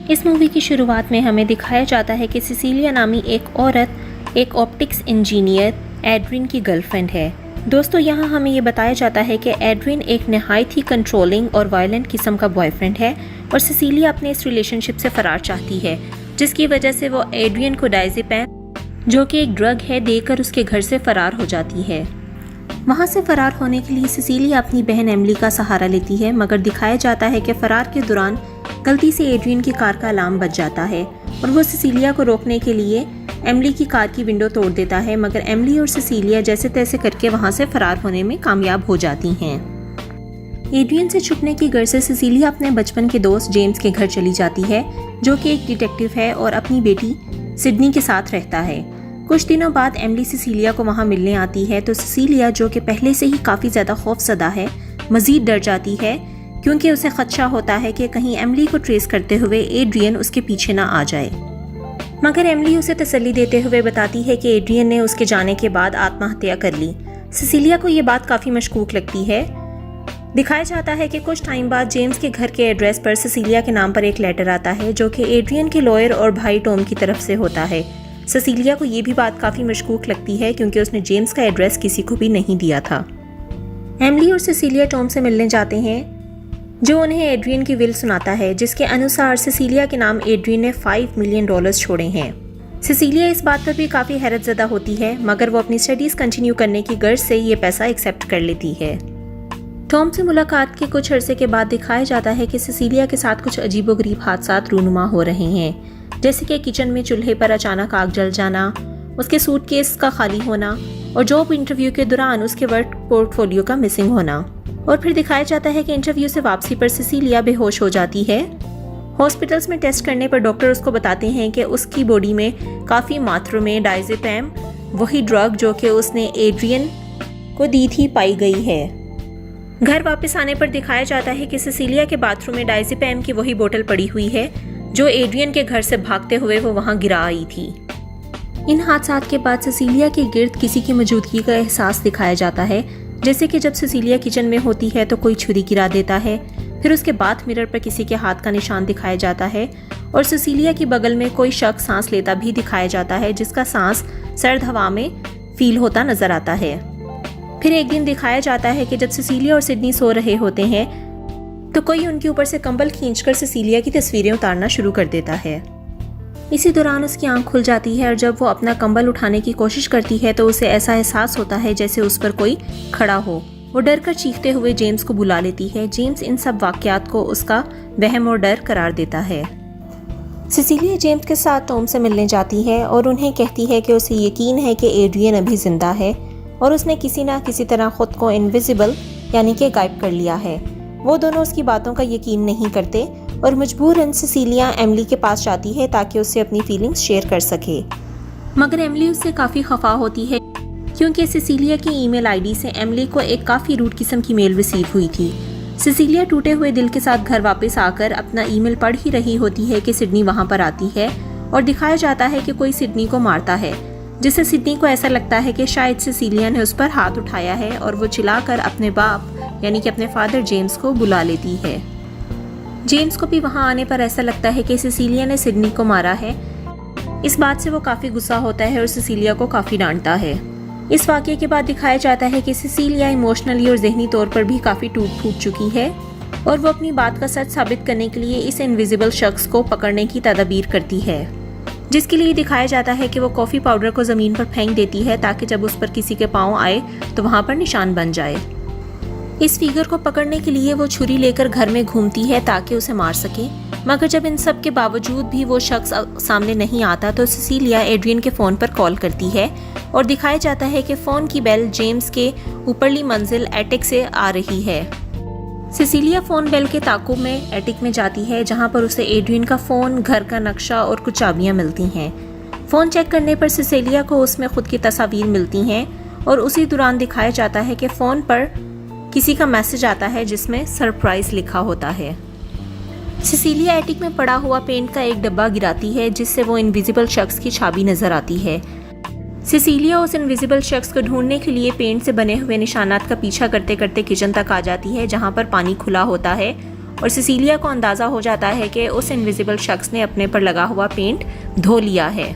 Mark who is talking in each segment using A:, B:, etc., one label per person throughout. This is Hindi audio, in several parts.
A: इस मूवी की शुरुआत में हमें दिखाया जाता है कि सिसिलिया नामी एक औरत एक ऑप्टिक्स इंजीनियर एड्रिन की गर्लफ्रेंड है। दोस्तों, यहाँ हमें ये बताया जाता है कि एड्रिन एक नहायत ही कंट्रोलिंग और वायलेंट किस्म का बॉयफ्रेंड है और सिसिलिया अपने इस रिलेशनशिप से फरार चाहती है, जिसकी वजह से वो एड्रियन को डायज़ेपैम, जो कि एक ड्रग है, देकर उसके घर से फरार हो जाती है। वहाँ से फरार होने के लिए सिसिलिया अपनी बहन एमिली का सहारा लेती है, मगर दिखाया जाता है कि फरार के दौरान गलती से एड्रियन की कार का अलार्म बज जाता है और वो सिसिलिया को रोकने के लिए एमिली की कार की विंडो तोड़ देता है, मगर एमिली और सिसिलिया जैसे तैसे करके वहाँ से फरार होने में कामयाब हो जाती हैं। एड्रियन से छुपने की गर्ज से सिसिलिया अपने बचपन के दोस्त जेम्स के घर चली जाती है, जो कि एक डिटेक्टिव है और अपनी बेटी सिडनी के साथ रहता है। कुछ दिनों बाद एमिली सिसिलिया को वहाँ मिलने आती है तो सिसिलिया, जो कि पहले से ही काफ़ी ज़्यादा खौफज़दा है, मज़ीद डर जाती है क्योंकि उसे खदशा होता है कि कहीं एमिली को ट्रेस करते हुए एड्रियन उसके पीछे ना आ जाए। मगर एमिली उसे तसल्ली देते हुए बताती है कि एड्रियन ने उसके जाने के बाद आत्महत्या कर ली। सिसिलिया को ये बात काफ़ी मशकूक लगती है। दिखाया जाता है कि कुछ टाइम बाद जेम्स के घर के एड्रेस पर सिसिलिया के नाम पर एक लेटर आता है, जो कि एड्रियन के लॉयर और भाई टॉम की तरफ से होता है। सिसिलिया को ये भी बात काफ़ी मशकूक लगती है क्योंकि उसने जेम्स का एड्रेस किसी को भी नहीं दिया था। एमिली और सिसिलिया टॉम से मिलने जाते हैं, जो उन्हें एड्रियन की विल सुनाता है, जिसके अनुसार सिसिलिया के नाम एड्रियन ने $5 मिलियन छोड़े हैं। सिसिलिया इस बात पर भी काफ़ी हैरतज़दा होती है, मगर वो अपनी स्टडीज़ कंटिन्यू करने की गर्ज से ये पैसा एक्सेप्ट कर लेती है। टॉम से मुलाकात के कुछ अरसे के बाद दिखाया जाता है कि सिसिलिया के साथ कुछ अजीबोगरीब हादसात रूनुमा हो रहे हैं, जैसे कि किचन में चूल्हे पर अचानक आग जल जाना, उसके सूटकेस का खाली होना और जॉब इंटरव्यू के दौरान उसके वर्क पोर्टफोलियो का मिसिंग होना। और फिर दिखाया जाता है कि इंटरव्यू से वापसी पर सिसिलिया बेहोश हो जाती है। हॉस्पिटल्स में टेस्ट करने पर डॉक्टर उसको बताते हैं कि उसकी बॉडी में काफ़ी मात्रा में डायज़ेपैम, वही ड्रग जो कि उसने एड्रियन को दी थी, पाई गई है। घर वापस आने पर दिखाया जाता है कि सिसिलिया के बाथरूम में डायज़ेपैम की वही बोतल पड़ी हुई है जो एड्रियन के घर से भागते हुए वो वहाँ गिरा आई थी। इन हादसात के बाद सिसिलिया के गिर्द किसी की मौजूदगी का एहसास दिखाया जाता है, जैसे कि जब सिसिलिया किचन में होती है तो कोई छुरी गिरा देता है, फिर उसके बाद मिरर पर किसी के हाथ का निशान दिखाया जाता है और सिसिलिया की बगल में कोई शख्स सांस लेता भी दिखाया जाता है, जिसका सांस सर्द हवा में फील होता नजर आता है। फिर एक दिन दिखाया जाता है कि जब सिसिलिया और सिडनी सो रहे होते हैं तो कोई उनके ऊपर से कंबल खींचकर सिसिलिया की तस्वीरें उतारना शुरू कर देता है। इसी दौरान उसकी आंख खुल जाती है और जब वो अपना कंबल उठाने की कोशिश करती है तो उसे ऐसा एहसास होता है जैसे उस पर कोई खड़ा हो। वो डर कर चीखते हुए जेम्स को बुला लेती है। जेम्स इन सब वाकयात को उसका वहम और डर करार देता है। सिसिलिया जेम्स के साथ टॉम से मिलने जाती है और उन्हें कहती है कि उसे यकीन है कि एड्रियन अभी जिंदा है और उसने किसी ना किसी तरह खुद को इनविजिबल यानी कि गायब कर लिया है। वो दोनों उसकी बातों का यकीन नहीं करते और मजबूरन सिसिलिया एमिली के पास जाती है ताकि उससे अपनी फीलिंग्स शेयर कर सके, मगर एमिली उससे काफ़ी खफा होती है क्योंकि सिसिलिया की ईमेल आईडी से एमिली को एक काफ़ी रूड किस्म की मेल रिसीव हुई थी। सिसिलिया टूटे हुए दिल के साथ घर वापस आकर अपना ईमेल पढ़ ही रही होती है कि सिडनी वहाँ पर आती है और दिखाया जाता है कि कोई सिडनी को मारता है, जिससे सिडनी को ऐसा लगता है कि शायद सिसिलिया ने उस पर हाथ उठाया है और वो चिल्लाकर अपने बाप यानी कि अपने फादर जेम्स को बुला लेती है। जेम्स को भी वहाँ आने पर ऐसा लगता है कि सिसिलिया ने सिडनी को मारा है। इस बात से वो काफ़ी गुस्सा होता है और सिसिलिया को काफ़ी डांटता है। इस वाक़ये के बाद दिखाया जाता है कि सिसिलिया इमोशनली और ज़हनी तौर पर भी काफ़ी टूट फूट चुकी है और वो अपनी बात का सच साबित करने के लिए इस इनविजिबल शख्स को पकड़ने की तदबीर करती है, जिसके लिए दिखाया जाता है कि वो कॉफ़ी पाउडर को ज़मीन पर फेंक देती है ताकि जब उस पर किसी के पाँव आए तो वहाँ पर निशान बन जाए। इस फिगर को पकड़ने के लिए वो छुरी लेकर घर में घूमती है ताकि उसे मार सके, मगर जब इन सब के बावजूद भी वो शख्स सामने नहीं आता तो सिसिलिया एड्रियन के फ़ोन पर कॉल करती है और दिखाया जाता है कि फ़ोन की बेल जेम्स के ऊपरली मंजिल एटिक से आ रही है। सिसिलिया फ़ोन बेल के ताक़ुब में एटिक में जाती है, जहाँ पर उसे एड्रियन का फ़ोन, घर का नक्शा और कुछ चाबियाँ मिलती हैं। फ़ोन चेक करने पर सिसिलिया को उसमें खुद की तस्वीर मिलती हैं और उसी दौरान दिखाया जाता है कि फ़ोन पर किसी का मैसेज आता है जिसमें सरप्राइज लिखा होता है। सिसिलिया एटिक में पड़ा हुआ पेंट का एक डब्बा गिराती है, जिससे वो इनविजिबल शख्स की छवि नजर आती है। सिसिलिया उस इनविजिबल शख्स को ढूंढने के लिए पेंट से बने हुए निशानात का पीछा करते करते किचन तक आ जाती है, जहां पर पानी खुला होता है और सिसिलिया को अंदाज़ा हो जाता है कि उस इनविजिबल शख्स ने अपने पर लगा हुआ पेंट धो लिया है।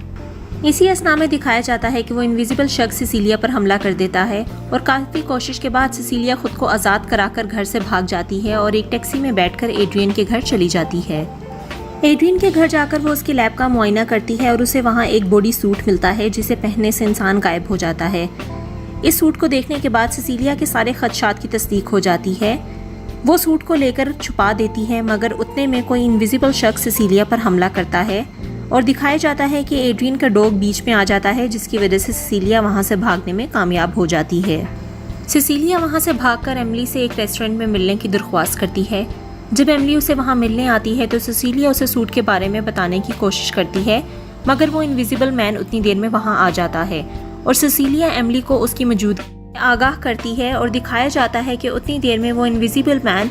A: इसी असना में दिखाया जाता है कि वो इनविजिबल शख्स सिसिलिया पर हमला कर देता है और काफ़ी कोशिश के बाद सिसिलिया खुद को आज़ाद कराकर घर से भाग जाती है और एक टैक्सी में बैठकर एड्रियन के घर चली जाती है। एड्रियन के घर जाकर वो उसकी लैब का मुआयना करती है और उसे वहाँ एक बॉडी सूट मिलता है जिसे पहनने से इंसान गायब हो जाता है। इस सूट को देखने के बाद सिसिलिया के सारे खदशात की तस्दीक हो जाती है। वो सूट को लेकर छुपा देती है, मगर उतने में कोई इनविजिबल शख्स सिसिलिया पर हमला करता है और दिखाया जाता है कि एड्रियन का डॉग बीच में आ जाता है, जिसकी वजह से सिसिलिया वहाँ से भागने में कामयाब हो जाती है। सिसिलिया वहाँ से भागकर एमिली से एक रेस्टोरेंट में मिलने की दरख्वास्त करती है। जब एमिली उसे वहाँ मिलने आती है तो सिसिलिया उसे सूट के बारे में बताने की कोशिश करती है, मगर वो इनविजिबल मैन उतनी देर में वहाँ आ जाता है और सिसिलिया एमिली को उसकी मौजूदगी आगाह करती है और दिखाया जाता है कि उतनी देर में वो इनविजिबल मैन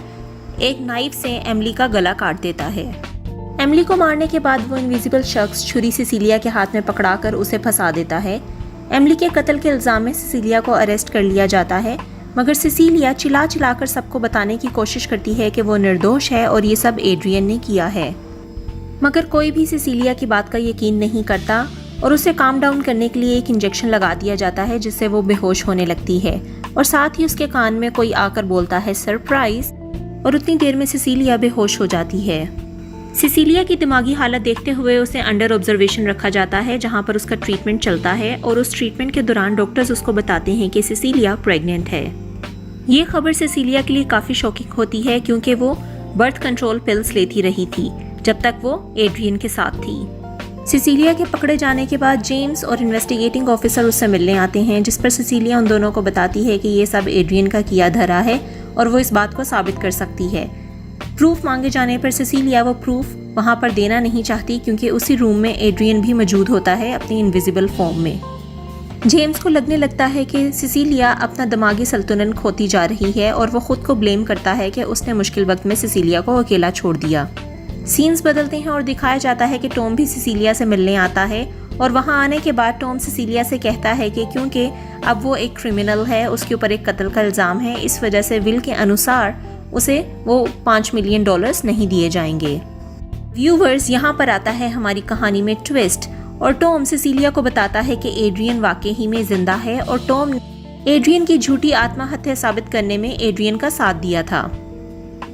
A: एक नाइफ से एमिली का गला काट देता है। एमिली को मारने के बाद वो इनविजिबल शख्स छुरी सिसिलिया के हाथ में पकड़ाकर उसे फंसा देता है। एमिली के कत्ल के इल्ज़ाम में सिसिलिया को अरेस्ट कर लिया जाता है, मगर सिसिलिया चिल्लाकर सबको बताने की कोशिश करती है कि वो निर्दोष है और ये सब एड्रियन ने किया है, मगर कोई भी सिसिलिया की बात का यकीन नहीं करता और उसे काम डाउन करने के लिए एक इंजेक्शन लगा दिया जाता है जिससे वो बेहोश होने लगती है और साथ ही उसके कान में कोई आकर बोलता है सरप्राइज, और उतनी देर में सिसिलिया बेहोश हो जाती है। सिसिलिया की दिमागी हालत देखते हुए उसे अंडर ऑब्जर्वेशन रखा जाता है, जहां पर उसका ट्रीटमेंट चलता है और उस ट्रीटमेंट के दौरान डॉक्टर्स उसको बताते हैं कि सिसिलिया प्रेग्नेंट है। ये खबर सिसिलिया के लिए काफ़ी शॉकिंग होती है क्योंकि वो बर्थ कंट्रोल पिल्स लेती रही थी जब तक वो एड्रियन के साथ थी। सिसिलिया के पकड़े जाने के बाद जेम्स और इन्वेस्टिगेटिंग ऑफिसर उससे मिलने आते हैं, जिस पर सिसिलिया उन दोनों को बताती है कि ये सब एड्रियन का किया धरा है और वो इस बात को साबित कर सकती है। प्रूफ मांगे जाने पर सिसिलिया वो प्रूफ वहाँ पर देना नहीं चाहती क्योंकि उसी रूम में एड्रियन भी मौजूद होता है अपनी इनविजिबल फॉर्म में। जेम्स को लगने लगता है कि सिसिलिया अपना दिमागी संतुलन खोती जा रही है और वो खुद को ब्लेम करता है कि उसने मुश्किल वक्त में सिसिलिया को अकेला छोड़ दिया। सीन्स बदलते हैं और दिखाया जाता है कि टॉम भी सिसिलिया से मिलने आता है और वहां आने के बाद टॉम सिसिलिया से कहता है कि क्योंकि अब वो एक क्रिमिनल है, उसके ऊपर एक कत्ल का इल्ज़ाम है, इस वजह से विल के अनुसार उसे वो $5 मिलियन नहीं दिए जाएंगे। व्यूवर्स, यहाँ पर आता है हमारी कहानी में ट्विस्ट और टॉम सिसिलिया को बताता है कि एड्रियन वाकई ही में जिंदा है और टॉम ने एड्रियन की झूठी आत्महत्या साबित करने में एड्रियन का साथ दिया था।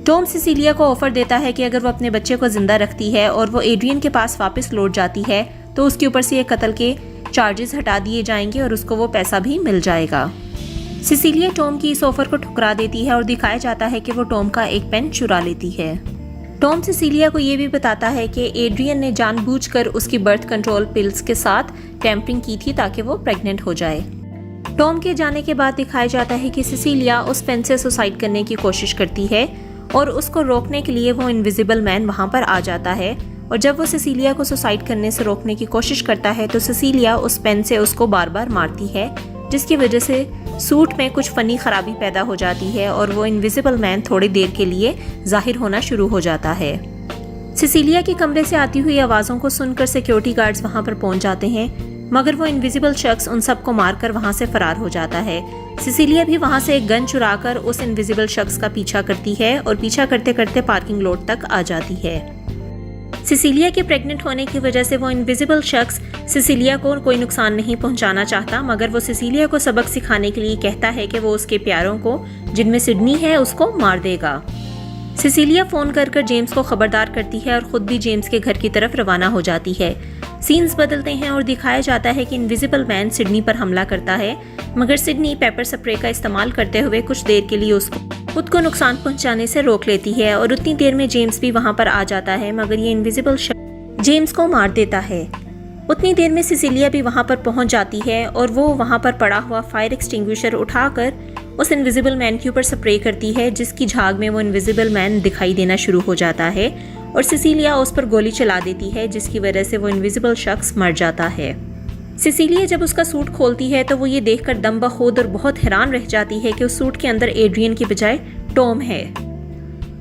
A: टॉम सिसिलिया को ऑफर देता है कि अगर वो अपने बच्चे को जिंदा रखती है और वो एड्रियन के पास वापस लौट जाती है तो उसके ऊपर से ये कत्ल के चार्जेस हटा दिए जाएंगे और उसको वो पैसा भी मिल जाएगा। सिसिलिया टॉम की इस ऑफर को ठुकरा देती है और दिखाया जाता है कि वो टॉम का एक पेन चुरा लेती है। टॉम सिसिलिया को ये भी बताता है कि एड्रियन ने जानबूझकर उसकी बर्थ कंट्रोल पिल्स के साथ टैंपरिंग की थी ताकि वो प्रेग्नेंट हो जाए। टॉम के जाने के बाद दिखाया जाता है कि सिसिलिया उस पेन से सुसाइड करने की कोशिश करती है और उसको रोकने के लिए वो इनविजिबल मैन वहाँ पर आ जाता है और जब वो सिसिलिया को सुसाइड करने से रोकने की कोशिश करता है तो सिसिलिया उस पेन से उसको बार बार मारती है, जिसकी वजह से सूट में कुछ फनी खराबी पैदा हो जाती है और वो इनविजिबल मैन थोड़ी देर के लिए जाहिर होना शुरू हो जाता है। सिसिलिया के कमरे से आती हुई आवाज़ों को सुनकर सिक्योरिटी गार्ड्स वहाँ पर पहुँच जाते हैं, मगर वो इनविजिबल शख्स उन सबको मारकर वहाँ से फरार हो जाता है। सिसिलिया भी वहाँ से एक गन चुराकर उस इनविजिबल शख्स का पीछा करती है और पीछा करते करते पार्किंग लॉट तक आ जाती है। सिसिलिया के प्रेग्नेंट होने की वजह से वो इनविजिबल शख्स सिसिलिया को कोई नुकसान नहीं पहुंचाना चाहता, मगर वो सिसिलिया को सबक सिखाने के लिए कहता है कि वो उसके प्यारों को, जिनमें सिडनी है, उसको मार देगा। सिसिलिया फ़ोन कर जेम्स को खबरदार करती है और ख़ुद भी जेम्स के घर की तरफ रवाना हो जाती है। सीन्स बदलते हैं और दिखाया जाता है कि इनविजिबल मैन सिडनी पर हमला करता है, मगर सिडनी पेपर स्प्रे का इस्तेमाल करते हुए कुछ देर के लिए उसको खुद को नुकसान पहुंचाने से रोक लेती है और उतनी देर में जेम्स भी वहां पर आ जाता है, मगर ये इनविजिबल शख्स जेम्स को मार देता है। उतनी देर में सिसिलिया भी वहां पर पहुंच जाती है और वो वहां पर पड़ा हुआ फायर एक्सटिंग्विशर उठाकर उस इनविजिबल मैन के ऊपर स्प्रे करती है, जिसकी झाग में वो इनविजिबल मैन दिखाई देना शुरू हो जाता है और सिसिलिया उस पर गोली चला देती है, जिसकी वजह से वो इनविजिबल शख्स मर जाता है। सिसिलिया जब उसका सूट खोलती है तो वो ये देखकर दम बखुद और बहुत हैरान रह जाती है कि उस सूट के अंदर एड्रियन की बजाय टॉम है।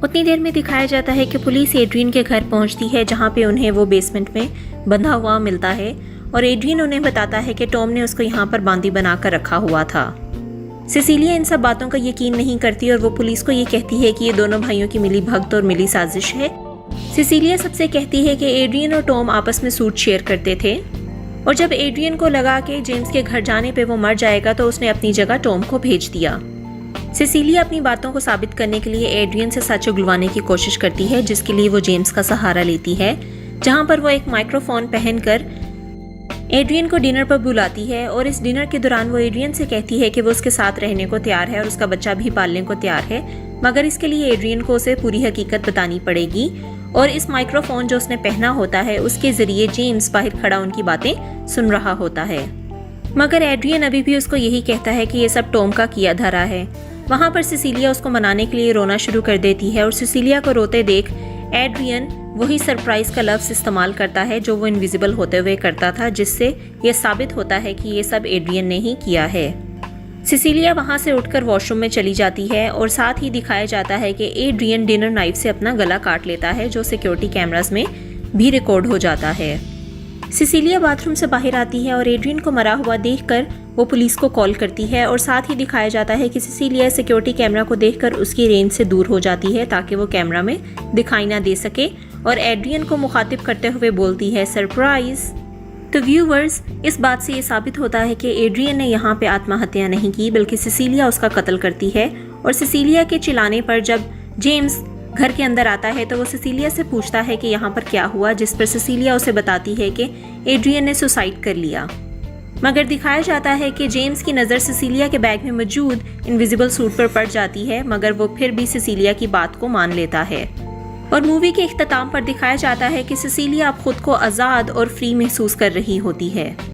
A: उतनी देर में दिखाया जाता है कि पुलिस एड्रियन के घर पहुंचती है, जहां पे उन्हें वो बेसमेंट में बंधा हुआ मिलता है और एड्रियन उन्हें बताता है कि टॉम ने उसको यहाँ पर बांदी बनाकर रखा हुआ था। सिसिलिया इन सब बातों का यकीन नहीं करती और वो पुलिस को ये कहती है कि ये दोनों भाइयों की मिली भगत और मिली साजिश है। सिसिलिया सबसे कहती है कि एड्रियन और टॉम आपस में सूट शेयर करते थे और जब एड्रियन को लगा कि जेम्स के घर जाने पे वो मर जाएगा तो उसने अपनी जगह टॉम को भेज दिया। सिसिलिया अपनी बातों को साबित करने के लिए एड्रियन से सच उगलवाने की कोशिश करती है, जिसके लिए वो जेम्स का सहारा लेती है, जहां पर वो एक माइक्रोफोन पहनकर एड्रियन को डिनर पर बुलाती है और इस डिनर के दौरान वो एड्रियन से कहती है कि वो उसके साथ रहने को तैयार है और उसका बच्चा भी पालने को तैयार है, मगर इसके लिए एड्रियन को उसे पूरी हकीकत बतानी पड़ेगी। और इस माइक्रोफोन जो उसने पहना होता है उसके जरिए जेम्स बाहर खड़ा उनकी बातें सुन रहा होता है, मगर एड्रियन अभी भी उसको यही कहता है कि ये सब टॉम का किया धरा है। वहाँ पर सिसिलिया उसको मनाने के लिए रोना शुरू कर देती है और सिसिलिया को रोते देख एड्रियन वही सरप्राइज का लफ्ज़ इस्तेमाल करता है जो वो इनविजिबल होते हुए करता था, जिससे ये साबित होता है कि ये सब एड्रियन ने ही किया है। सिसिलिया वहाँ से उठकर वॉशरूम में चली जाती है और साथ ही दिखाया जाता है कि एड्रियन डिनर नाइफ से अपना गला काट लेता है, जो सिक्योरिटी कैमरास में भी रिकॉर्ड हो जाता है। सिसिलिया बाथरूम से बाहर आती है और एड्रियन को मरा हुआ देखकर वो पुलिस को कॉल करती है और साथ ही दिखाया जाता है कि सिसिलिया सिक्योरिटी कैमरा को देखकर उसकी रेंज से दूर हो जाती है ताकि वो कैमरा में दिखाई ना दे सके और एड्रियन को मुखातिब करते हुए बोलती है सरप्राइज। तो व्यूवर्स, इस बात से ये साबित होता है कि एड्रियन ने यहाँ पे आत्महत्या नहीं की, बल्कि सिसिलिया उसका कत्ल करती है। और सिसिलिया के चिल्लाने पर जब जेम्स घर के अंदर आता है तो वो सिसिलिया से पूछता है कि यहाँ पर क्या हुआ, जिस पर सिसिलिया उसे बताती है कि एड्रियन ने सुसाइड कर लिया। मगर दिखाया जाता है कि जेम्स की नज़र सिसिलिया के बैग में मौजूद इनविजिबल सूट पर पड़ जाती है, मगर वो फिर भी सिसिलिया की बात को मान लेता है। और मूवी के इख्तिताम पर दिखाया जाता है कि सिसिलिया अब खुद को आज़ाद और फ्री महसूस कर रही होती है।